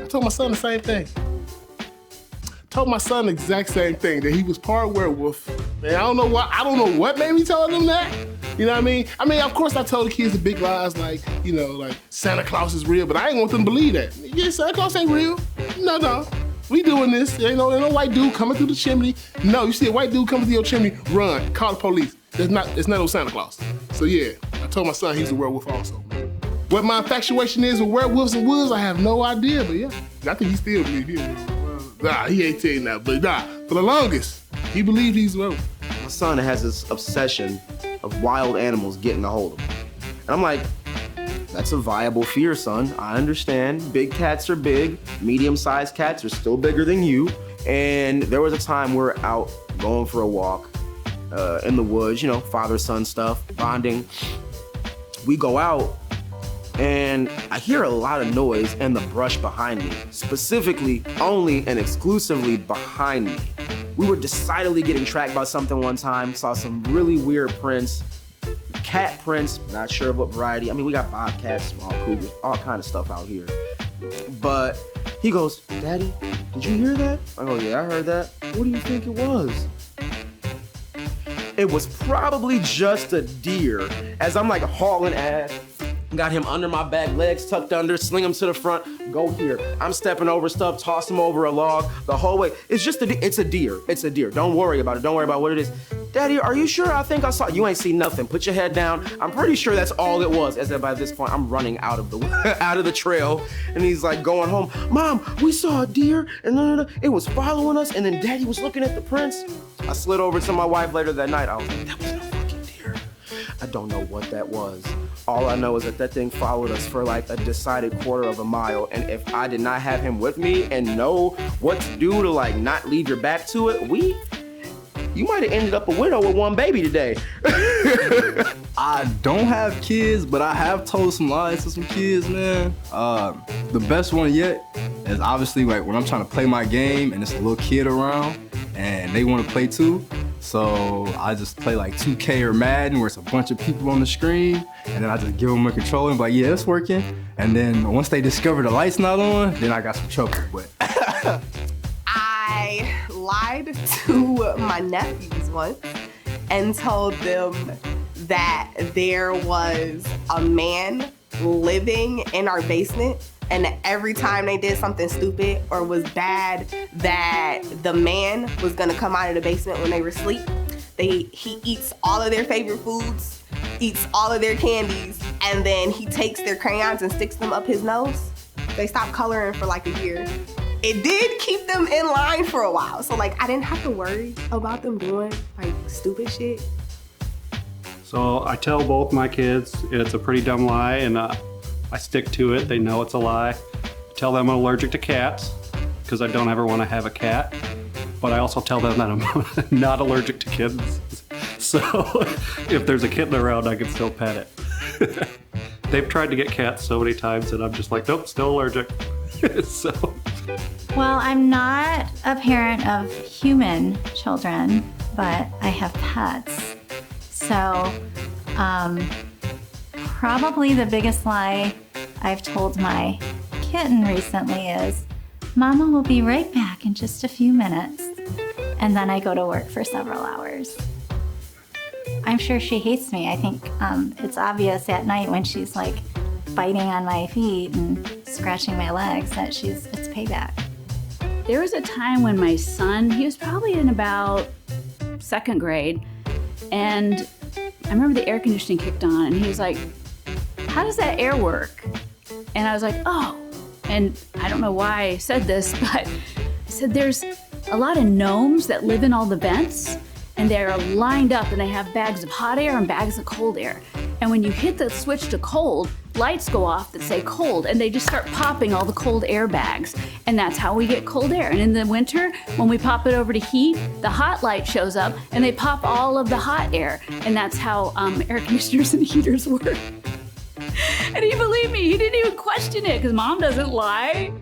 I told my son the same thing. Told my son the exact same thing, that he was part werewolf. Man, I don't know what made me tell him that. You know what I mean? Of course I told the kids the big lies like Santa Claus is real, but I ain't want them to believe that. Yeah, Santa Claus ain't real. No. We doing this. Ain't no white dude coming through the chimney. No, you see a white dude coming through your chimney, run, call the police. It's not no Santa Claus. So yeah, I told my son he's a werewolf also. What my infatuation is with werewolves and woods, I have no idea, but yeah, I think he still believes he is. Nah, he 18 now, but for the longest, he believed he's a werewolf. My son has this obsession of wild animals getting a hold of him. And I'm like, that's a viable fear, son. I understand. Big cats are big. Medium-sized cats are still bigger than you. And there was a time we were out going for a walk in the woods, father-son stuff, bonding. We go out, and I hear a lot of noise in the brush behind me, specifically only and exclusively behind me. We were decidedly getting tracked by something one time, saw some really weird prints, cat prints, not sure of what variety. We got bobcats, small cougars, all kind of stuff out here. But he goes, Daddy, did you hear that? I go, yeah, I heard that. What do you think it was? It was probably just a deer. As I'm like hauling ass, got him under my back, legs tucked under, sling him to the front, go here. I'm stepping over stuff, toss him over a log the whole way. It's a deer. It's a deer. Don't worry about it. Don't worry about what it is. Daddy, are you sure? I think I saw, you ain't seen nothing. Put your head down. I'm pretty sure that's all it was. As that by this point, I'm running out of the trail. And he's like going home. Mom, we saw a deer and it was following us. And then Daddy was looking at the prints. I slid over to my wife later that night. I was like, that was no fucking deer. I don't know what that was. All I know is that thing followed us for like a decided quarter of a mile. And if I did not have him with me and know what to do to like not leave your back to it, you might have ended up a widow with one baby today. I don't have kids, but I have told some lies to some kids, man. The best one yet is obviously like when I'm trying to play my game and there's a little kid around and they want to play too. So I just play like 2K or Madden where it's a bunch of people on the screen, and then I just give them a controller and be like, yeah, it's working. And then once they discover the light's not on, then I got some trouble. But I lied to my nephews once and told them that there was a man living in our basement, and that every time they did something stupid or was bad, that the man was gonna come out of the basement when they were asleep. He eats all of their favorite foods, eats all of their candies, and then he takes their crayons and sticks them up his nose. They stopped coloring for like a year. It did keep them in line for a while, so like I didn't have to worry about them doing like stupid shit. So I tell both my kids it's a pretty dumb lie, and I stick to it. They know it's a lie. I tell them I'm allergic to cats because I don't ever want to have a cat. But I also tell them that I'm not allergic to kittens. So if there's a kitten around, I can still pet it. They've tried to get cats so many times and I'm just like, nope, still allergic. So. Well, I'm not a parent of human children, but I have pets. So probably the biggest lie I've told my kitten recently is, Mama will be right back in just a few minutes. And then I go to work for several hours. I'm sure she hates me. I think it's obvious at night when she's like biting on my feet and scratching my legs that it's payback. There was a time when my son, he was probably in about second grade, and I remember the air conditioning kicked on and he was like, how does that air work? And I was like, oh. And I don't know why I said this, but I said there's a lot of gnomes that live in all the vents, and they're lined up and they have bags of hot air and bags of cold air. And when you hit the switch to cold, lights go off that say cold, and they just start popping all the cold air bags. And that's how we get cold air. And in the winter, when we pop it over to heat, the hot light shows up and they pop all of the hot air. And that's how air conditioners and heaters work. And he believed me, he didn't even question it because Mom doesn't lie.